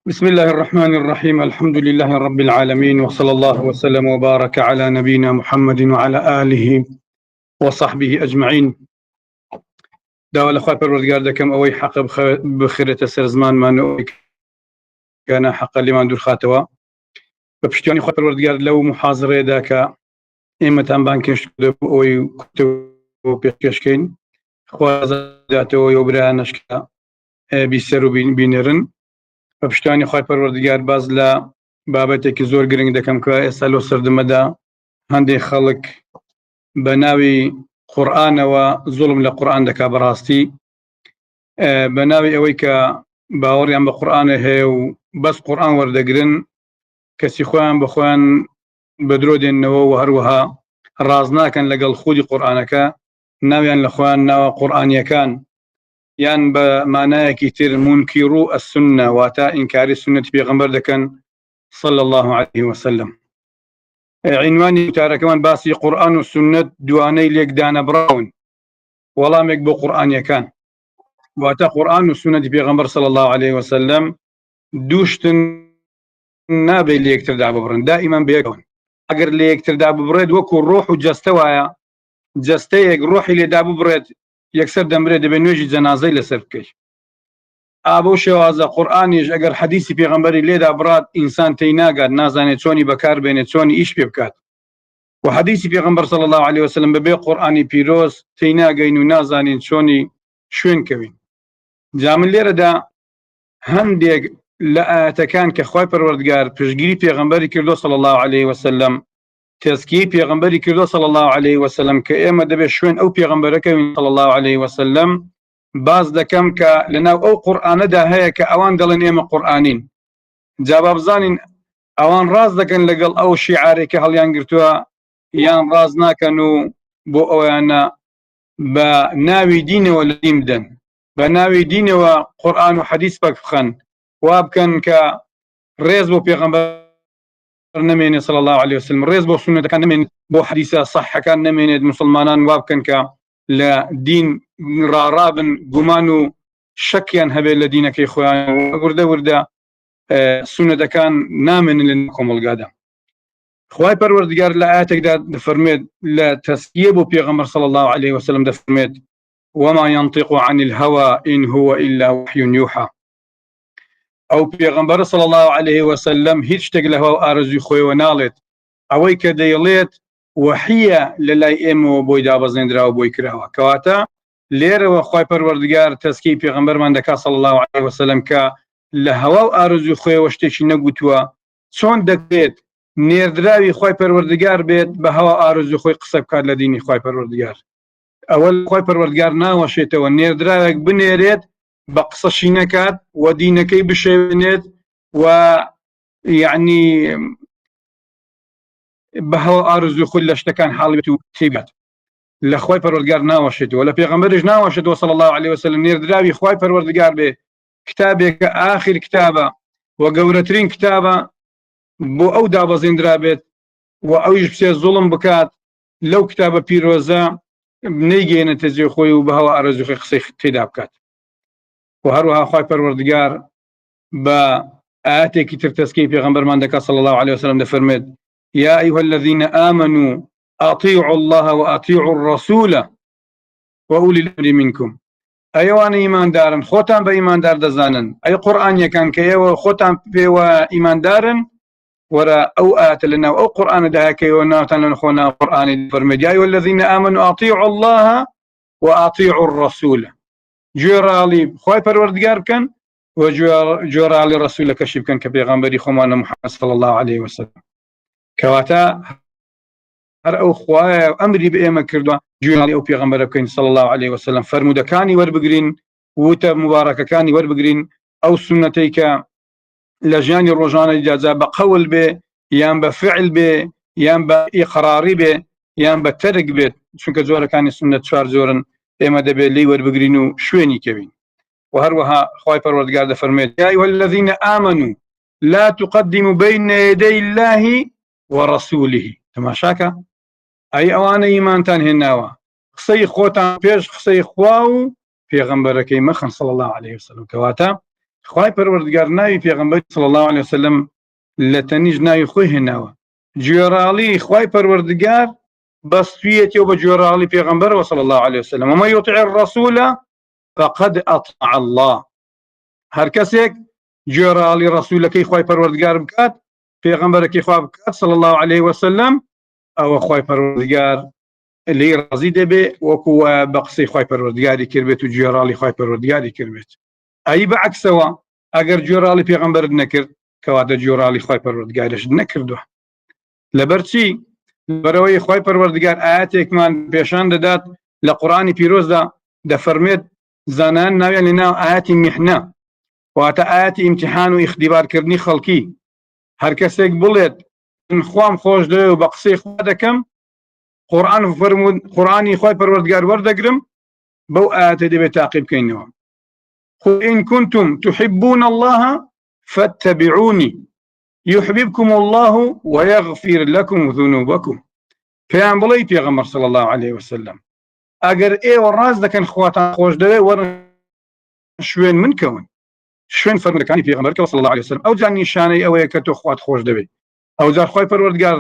بسم الله الرحمن الرحيم. الحمد لله رب العالمين، وصلى الله وسلم وبارك على نبينا محمد وعلى آله وصحبه أجمعين. داوا لخوای پەروەردگار دەکەم ئەوەی حەق بخرێتە سەر زمانمان و کەنا حەق لێمان دوورخاتەوە. بە پشتیوانی خوای پەروەردگار لەو محاضرەیەدا کە ئێمەتان بانکێشت ئەوەی پێشکەشکەین، خوازداتەوە و برایانەش کە بیسەر و بینێرن. بە پشتیوانی خوای پەروەردگار باز لە بابەتێکی زۆر گرنگ دەکەم کە ئێستا لەو سەردەمەدا هەندێک خەڵک بە ناوی قورئانەوە زوڵم لە قورئان دەکا، بەڕاستی بە ناوی ئەوەی کە باوەڕیان بە قورئانە هەیە و بەس قورئان وەردەگرن، کەسی خۆیان بە خۆیان بەدرۆ دێننەوە و هەروەها ڕاز ناکەن لەگەڵ خودی قورئانەکە، ناویان لە خۆیان ناوە قورئانیەکان، یان بە مانایەکی تر منکیڕو ئەسسونە، واتە ئینکاری سنەتی پێغەمبەر دەکەن صلی الله عليه وسلم. عنوانی وتارەکەمان باسی قورئان و سنەت دوانەی لێکدانە براون، وەڵامێک بۆ قورئانیەکان، واتە قورئان و سنەتی پێغەمبەر صلی الله عليه وسلم دووشتن نابێت لە یەکتردا ببڕن، دائیمان بەیەکەون. ئەگەر لە یەکتردا ببڕێت وەکو ڕۆح و جەستە وایە، جەستەیەک ڕۆحی لێدا ببڕێت یەکسەر دەمرێت، دەبێت نوێژی جەنازەی لەسەر بکەیت. ئابە شێوازە قورئانیش ئەگەر حەدیسی پێغەمبەری لێدا بڕات، ئینسان تێی ناگات، نازانێت چۆنی بەکاربێنێت، چۆنی ئیش پێ بکات. و حەدیسی پێغەمبەر صلی الله عليه وسلم بەبێ قورئانی پیرۆز تێی ناگەین و نازانین چۆنی شوێن کەوین. جا من لێرەدا هەندێک لە ئاەتەکان کە خوای پەروەردگار پشتگیری پێغەمبەری کردو صلی الله عليه وسلم، تەزکیەی پێغەمبەری کردو صلی الله عليه وسلم، کە ئێمە دەبێت شوێن ئەو پێغەمبەرەکەوین صلی الله عليه وسلم، باز دەکەم کە لەناو ئەو قورئانەدا هەیە کە ئەوان دەڵێن ئێمە قورئانین. جا با بزانین ئەوان ڕاز دەکەن لەگەڵ ئەو شیعارێکە هەڵیان گرتووە، یان ڕاز ناکەن و بۆ ئەویانە بە ناوی دینەوە لە دین بدەن، بە ناوی دینەوە قورئان و حەدیث پەک بخەن، وا بکەن کە ڕێز بۆ پێغەمبەر نەمێنێت صلی الله عليه وسلم، ڕێز بۆ سنەتەکان نەمێنێت، بۆ حەدیثە صحیحەکان نەمێنێت. مسلمانان وا بکەن کە لە دین ڕارابن، گومان و شەکیان هەبێت لە دینەکەی خۆیان، وردە وردە سنەتەکان نامێنن لە کۆمەلگادا. خوای پەروەردگار لە ئاەتێکدا دەفەرمێت لە تەزکیە بۆ پێغەمبەر صلی الله عليه وسلم دەفەرمێت: وما ينطق عن الهوى إن هو إلا وحي يوحى. ئەو پێغەمبەر صلی الله عليه وسلم هیچ شتێک لە هەوا ئارەزوی خۆیەوە ناڵێت، ئەوەی کە دەیڵێت وحیە لە لای ئێمەوە بۆی دابەزێنراوە، بۆی کراوە. کەواتە لێرەوە خوای پەروەردگار تەزکیەی پێغەمبەرمان دەکات صلی الله عليه وسلم کە لە هەوا و ئارەزوی خۆیەوە شتێکی نەگوتووە، چۆن دەکرێت نێردراوی خوای پەروەردگار بێت بە هەوا ئارەزوی خۆی قسە بکات لە دینی خوای پەروەردگار. ئەوە خوای پەروەردگار ناوەشێتەوە نێردراوێک بنێرێت بە قسەشی نەکات و دینەکەی بشێوێنێت و یعنی بە هەوا ئارەزوی خۆی لە شتەکان حاڵبێت و تێبێت. لە خوای پەروەردگار ناوەشێتەوە، لە پێغەمبەرش ناوەشێتەوە صلی الله عليه وسلم نێردراوی خوای پەروەردگار بێ، کتابێک کە ئاخر کتابە و گەورەترین کتابە بۆ ئەو دابەزێنرا بێت و ئەویش بچێ زوڵم بکات لەو کتابە پیرۆزە، نەیگەێنێتە جێ خۆی و بە هەوا ئارەزوی خۆی قسەی تێدا بکات. و هەروەها خوای پەروەردگار بە ئاەتێکی تر تەزکیەی پێغەمبەرمان دەکات صلی الله عليه وسلم دەفەرمێت: يا أيها الذين آمنوا أطيعوا الله وأطيعوا الرسول وأولي الأمر منكم. أيوان إيمان دارن خوتان بإيمان دار دزانن، أي قرآن يكن كيو خوتان بيوا إيمان دارن، ورا أو آت لنا أو قرآن ده كيو ناتن لنخونا قرآن فرمي: يا أيها الذين آمنوا أطيعوا الله وأطيعوا الرسول. جورالي خوای پەروەردگار بکەن و جۆراڵی ڕەسوولە کەشی بکەن کە پێغەمبەری خۆمانە محەممەد صلی الله عليه وسلم. کەواتە هەر ئەو خوایە ئەمری بە ئێمە کردووە جۆراڵی ئەو پێغەمبەرە بکەین صلی الله عليه وسلم، فەرمودەکانی وەربگرین، وتە مبارەکەکانی وەربگرین، ئەو سنەتەی کە لە ژیانی ڕۆژانەیدا جا بە قەول بێ، یان بە فعل بێ، یان بە ئیقراری بێ، یان بە تەرک بێت، چونکە جۆرەکانی سنەت چوار جۆرن، ئێمە دەبێت لی وەربگرین و شوێنی کەوین. و هەروەها خوای پەروەردگار دەفەرمێت: يا أيها الذين آمنوا لا تقدموا بين يدي الله ورسوله. تەماشاکە ئەی ئەوانە ئیمانتان هێناوە، قسەی خۆتان پێش قسەی خوا و پێغەمبەرەکەی مەخەن صلی الله عليه وسلم. کەواتە خوای پەروەردگار ناوی پێغەمبەر صلی الله عليه وسلم لە تەنیژ ناوی خۆی هێناوە گوێڕاڵی خوای پەروەردگار بەستویەتی و بە گوێڕاڵی پێغەمبەرەوە صلی الله عليه وسلم ومن يطع الرسول فقد أطاع الله هەر کەسێک گوێڕاڵی ڕەسوولەکەی خوای پەروەردگار بکات پێغەمبەرەکەی خوا بکات صلی الله عليه وسلم ئەوە خوای پەروەردگار لێی ڕازی دەبێ وەکو بە قسەی خوای پەروەردگاری کردبێت و گوێڕاڵی خوای پەروەردگاری کردبێت ئەی بەعکسەوە ئەگەر گوێڕاڵی پێغەمبەرت نەکرد کەواتە گوێڕاڵی خوای پەروەردگاریش نەکردووە لەبەرچی بەرەوەی خوای پەروەردگار ئاەتێکمان پێشان دەدات لە قورئانی پیرۆزدا دەفەرمێت زانان ناویان لەناو ئاەتی میحنە واتە ئاەتی ئیمتیحان و ئیختیبارکردنی خەڵکی هەر کەسێک بڵێت من خوام خۆش دەوێ و بە قسەی خوا دەکەم قورئانی خوای پەروەردگار وەردەگرم بەو ئاەتە دەبێت تاقی بکەینەوە قل إن كنتم تحبون الله فاتبعوني يحببكم الله ويغفر لكم ذنوبكم پێیان بڵێ پێغەمبەر صلی الله عليه وسلم ئەگەر ئێوە ڕاست دەکەن خواتان خۆش دەوێ وەرن شوێن من کەون شوێن فەرمانەکانی پێغەمبەرەوە صلی الله عليه وسلم ئەو جان نیشانەی ئەوەیە کە تۆ خوات خۆش دەوێ ئەو جار خوای پەروەردگار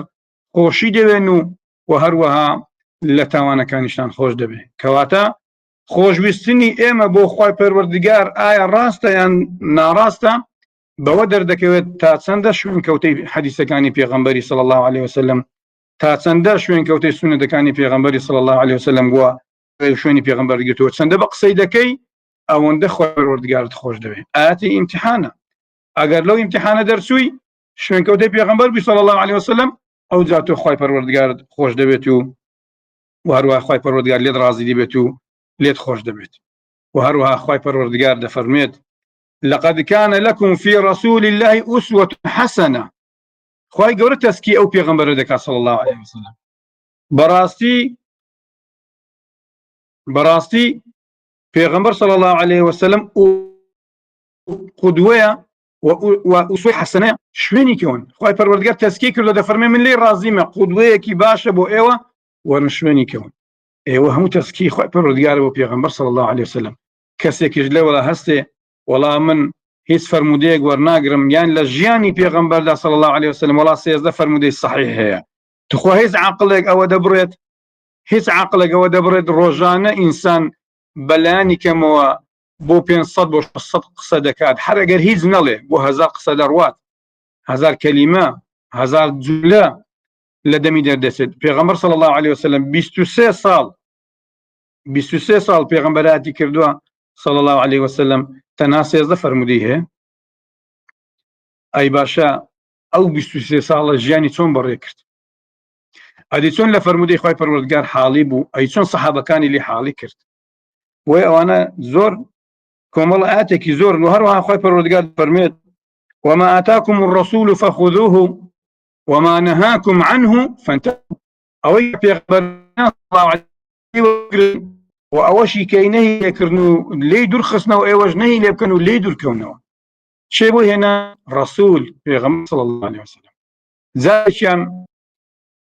خۆشی دەوێن و هەروەها لە تاوانەکانیشتان خۆش دەبێ کەواتە خۆشویستنی ئێمە بۆ خوای پەروەردگار ئایا ڕاستە یان ناڕاستە بەوە دەردەکەوێت تا چەندە شوێنکەوتەی حەدیثەکانی پێغەمبەری صلی الله عليه وسلم تا چەندە شوێنکەوتەی سونەتەکانی پێغەمبەری صلی الله عليه وسلم بووە شوێنی پێغەمبەر گرتووە چەندە بە قسەی دەکەی ئەوەندە خوای پەروەردگارت خۆش دەوێت ئاەتی ئیمتیحانە ئەگەر لەو ئیمتیحانە دەرچووی شوێنکەوتەی پێغەمبەر بی صلی الله عليه وسلم ئەو جا تۆ خوای پەروەردگارت خۆش دەبێت و هەروەها خوای پەروەردگار لێت ڕازی دەبێت و لێت خۆش دەبێت و هەروەها خوای پەروەردگار دەفەرمێت لقد كان لكم في رسول الله أسوة حسنة خوای گەورە تەسکی ئەو پێغەمبەرە دەکات صلی الله عليه وسلم بەڕاستی پێغەمبەر صلی الله عليه وسلم قودوەیە و ئوسوەی حەسەنەیە شوێنی کەون خوای پەروەردگار تەسکی کردو دەفەرمێ من لێی ڕازیمە قودوەیەکی باشە بۆ ئێوە وەرن شوێنی کەون ئێوە هەموو تەسکی خوای پەروەردگارە بۆ پێغەمبەر صلی الله عليه وسلم کەسێکیش لێوەڵا هەستێ وەڵا من هیچ فەرمودەیەک وەرناگرم یان لە ژیانی پێغەمبەردا صلی الله عليه وسلم وەڵا 13 فەرمودەی صحیح هەیە تخوا هیچ عاقڵێک ئەوە دەبڕێت ڕۆژانە ئینسان بەلایانی کەمەوە بۆ 500 بۆ 600 قسە دەکات هەر ئەگەر هیچ نەڵێ بۆ 1000 قسە دەڕوات 1000 کەلیمە 1000 جملە لە دەمی دەردەچێت پێغەمبەر صلی الله عليه وسلم 23 ساڵ پێغەمبەراتی کردووە صلی الله عليه وسلم تەنها 13 فەرمودەی هەیە ئەی باشە ئەو 23 ساڵە ژیانی چۆن بەڕێ کرد ئەدی چۆن لە فەرمودەی خوای پەروەردگار حاڵی بوو ئەی چۆن سەحابەکانی لێ حاڵی کرد وی ئەوانە زۆر کۆمەڵ ئاەتێکی زۆر و هەروەها خوای پەروەردگار فەرمێت وما آتاكم الرسول فخذوه وما نهاكم عنه فانتهوا ئەوەی پێغەمبەر صلی الله عليه وسلم و ئەوەشی کەی نەهی لێکردن و لێی دوورخستنەوە ئێوەش نەهی لێ بکەن و لێی دوورکەونەوە چێ بۆ هێنا ڕەسوول پێغەمبەر صلی الله عليه وسلم زارێکیان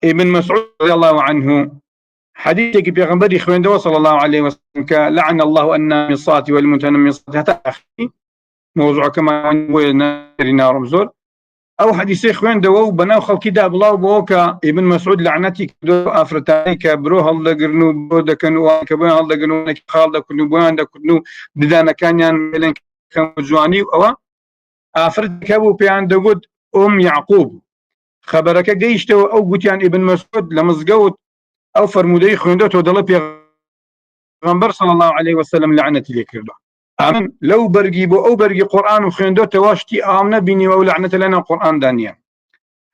ابن مسعود رضي الله عنه حديثك بيغمبري خويندو صلى الله عليه وسلم لعن الله النامصات والمتنمصات حتى أخي موضوع كما نارنا رمزور أو حديثي خويندو بناو خلقي داب الله بوكا ابن مسعود لعنتي كدو أفرتاني كبرو هل قرنو بودا كانوا كبوان هل قرنو خالدا كنو بوان دا كنو بدانا كانيان ملين كمجواني أو أفرت كبو بيان دقود يعقوب خبرك جيشتو أو قتيان ابن مسعود لمزقوت أو فرمودي خويندوتو دل پیغمبر صلى الله عليه وسلم لعنتي لكردو آمن لو برقي بو أو برقي قرآن وخويندوتو واشتي آمنا بيني ولعنت لنا قرآن دانيا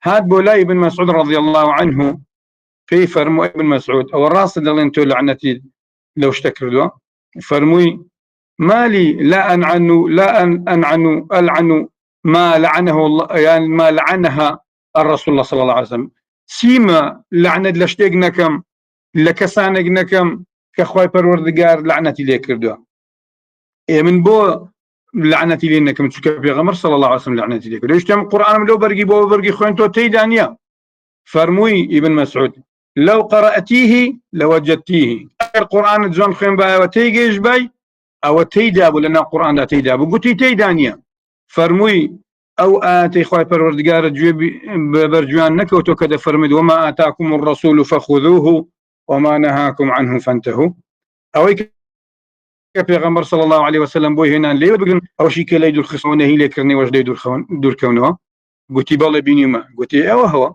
هاد بولا ابن مسعود رضي الله عنه في فرمو ابن مسعود أو الراس اللي انتو لعنتي لو اشتكردو فرموي مالي لا ألعن ما لعنه الله يعني ما لعنها الرسول الله صلى الله عليه وسلم سيما لعنة لشتيق نكم لكسانق نكم كخواي پروردگار لعنتي ليه كردوا من بو لعنتي ليه نكم تشكى بيغمر صلى الله عليه وسلم لعنتي ليه كردوا يشتم القرآن لو برقي بو برقي خوينتو تيدانيا فرموي ابن مسعود لو قرأتيه لوجدتيه القرآن جون خوين باي وتيجيش باي او تيدابو لنا القرآن دا تيدابو قلتي تيدانيا فرمووی ئەو ئاەتەی خوای پەروەردگارە گوێ بەبەرجوان نەکەوتۆ کە دەفەرمێت وما ئاتاکم الرەسوول فخذوه وما نهاكم عنه فانتهوا ئەوەی کە پێغەمبەر صلی الله عليه وسلم بۆی هێنان لێ بگرن ئەوشی کە لای دوورخستنەوە نەهی لێکردنەوەش لێ دوورکەونەوە گوتی بەڵێ بینیمە گوتی ئەوە هەوە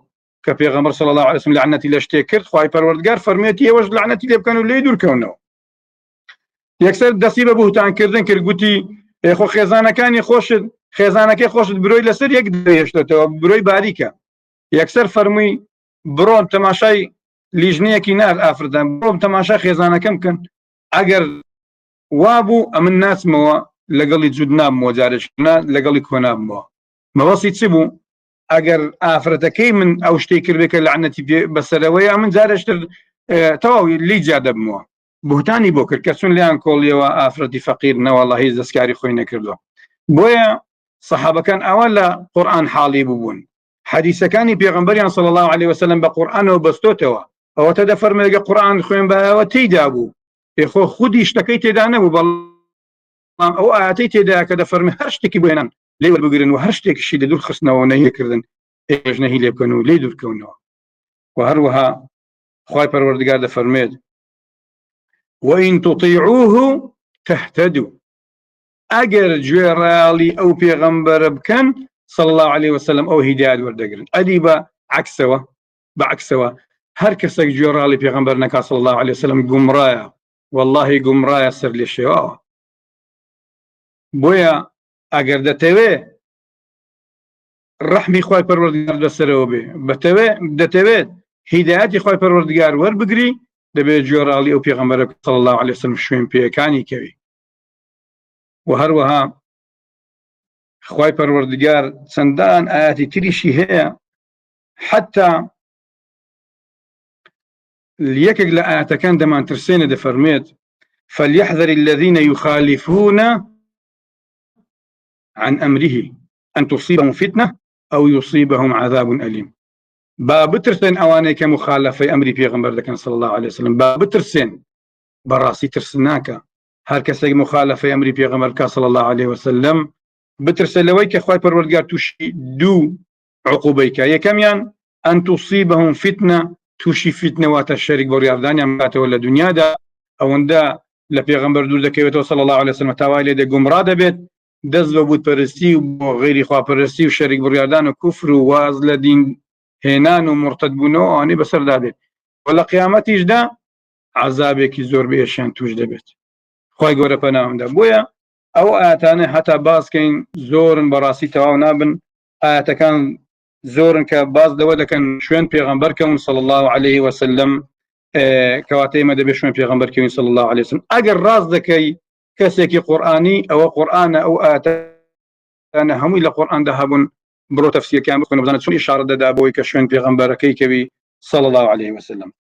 کە پێغەمبەر صلی الله عليه وسلم لعنەتی لە شتێک کرد خوای پەروەردگار فەرمێتی ئێوەش لعنەتی لێ بکەن و لێ دوورکەونەوە یەکسەر دەستی بە بوهتانکردن کرد گوتی خۆ خێزانەکانی خۆشت خێزانەکەی خۆشت برۆی لەسەر یەک دەهێشتێتەوە برۆی باریکە یەکسەر فەرمووی بڕۆم تەماشای لیژنەیەکی نار ئافرەتان بڕۆم تەماشا خێزانەکەم بکەن ئەگەر وابوو ئەمن ناچمەوە لەگەڵی جوود نابمەوە جارێک لەگەڵی کۆ نابمەوە مەبەستی چ بوو ئەگەر ئافرەتەکەی من ئەو شتەی کردێکە لعنەتی بەسەرەوەی من جارێشتر تەواوی لی جا دەبمەوە بوهتانی بۆ کرد کە چون لیان کۆڵیەوە ئافرەتی فەقیر نەوەڵڵا هیچ دەستکاری خۆی نەکردووە بۆیە سەحابەکان ئەوە لە قورئان حاڵی بوون حەدیثەکانی پێغەمبەریان صلی الله عليه وسلم بە قورئانەوە بەستۆتەوە ئەوەتە دەفەرمێ لەگە قورئان خوێن بەوە تێیدا بوو خۆ خودی شتەکەی تێدا نەبوو بەڵام ئەو ئاەتەی تێدایە کە دەفەرمێ هەر شتێکی بۆ هێنان لێ وەربگرن و هەر شتێکیشی لە دوور خستنەوە نەهیکردن ئێش نەهی لێ بکەن و لێ دوورکەونەوە و هەروەها خوای پەروەردگار دەفەرمێت وإن تطيعوه تهتدوا ئەگەر گوێڕایاڵی ئەو پێغەمبەرە بکەن صلی الله عليه وسلم ئەو هیدایەت وەردەگرن ئەدی بە عکسەوە هەر کەسێک گوێڕایاڵی پێغەمبەر نەکا صلی الله عليه وسلم گومڕایە والله گومڕایە سەر لێ شێواوە بۆیە ئەگەر دەتەوێ ڕەحمی خوای پەروەردگار لەسەرەوە بێ دەتەوێت هیدایەتی خوای پەروەردگار وەربگری دەبێت گوێڕایاڵی ئەو پێغەمبەرە صلی الله عليه وسلم شوێن پێیەکانی کەوی و هەروەها خوای پەروەردگار چەندان ئاەتی تریشی هەیە حتا یەکێک لە ئاەتەکان دەمانترسێنە دەفەرمێت فليحذر الذين يخالفون عن أمره أن تصيبهم فتنة أو يصيبهم عذاب أليم با بترسن ئەوانەی کە مخالفەی ئەمری پێغەمبەر دەکەن صلی الله عليه وسلم با بترسن بەڕاستی ترسناکە هەر کەسێک مخالفەی ئەمری پێغەمبەر کە صلی الله عليه وسلم بترسە لەوەی کە خوای پەروەردگار تووشی دوو عقوبەیکە یەکەمیان ئەن توصیبهم فتنە تووشی فتنەواتە شەریک بۆ ڕیاردانیان باتەوە لە دنیادا ئەوەندە لە پێغەمبەر دوور دەکەوێتەوە صلی الله عليه وسلم تاوای لێ دەگومڕا دەبێت دەست بە بوتپەرستی و بۆ غەیری خواپەرستی و شەریک بڕیاردان و کوفر و واز لە دین هێنان و مرتد بوونەوە ئەوانەی بەسەردا بێت و لە قیامەتیشدا عەزابێکی زۆر بەهێشیان توش دەبێت خوای گەورە پەناهمدا بۆیە ئەو ئاەتانە هەتا باسکەین زۆرن بەڕاستی تەواو نابن ئاەتەکان زۆرن کە باز لەوە دەکەن شوێن پێغەمبەر کەون صلی الله عليه وسلم کەواتە ئێمە دەبێت شوێن پێغەمبەر کەوین صلی الله عليه وسلم ئەگەر ڕاست دەکەی کەسێکی قورئانی ئەوە قورئانە ئەو ئاەتانە هەمووی لە قورئاندا هەبوون بڕۆ تەفسیرەکان بخوێنە بزانە چۆن ئیشارە دەدا بۆی کە شوێن پێغەمبەرەکەی کەوی صلی الله عليه وسلم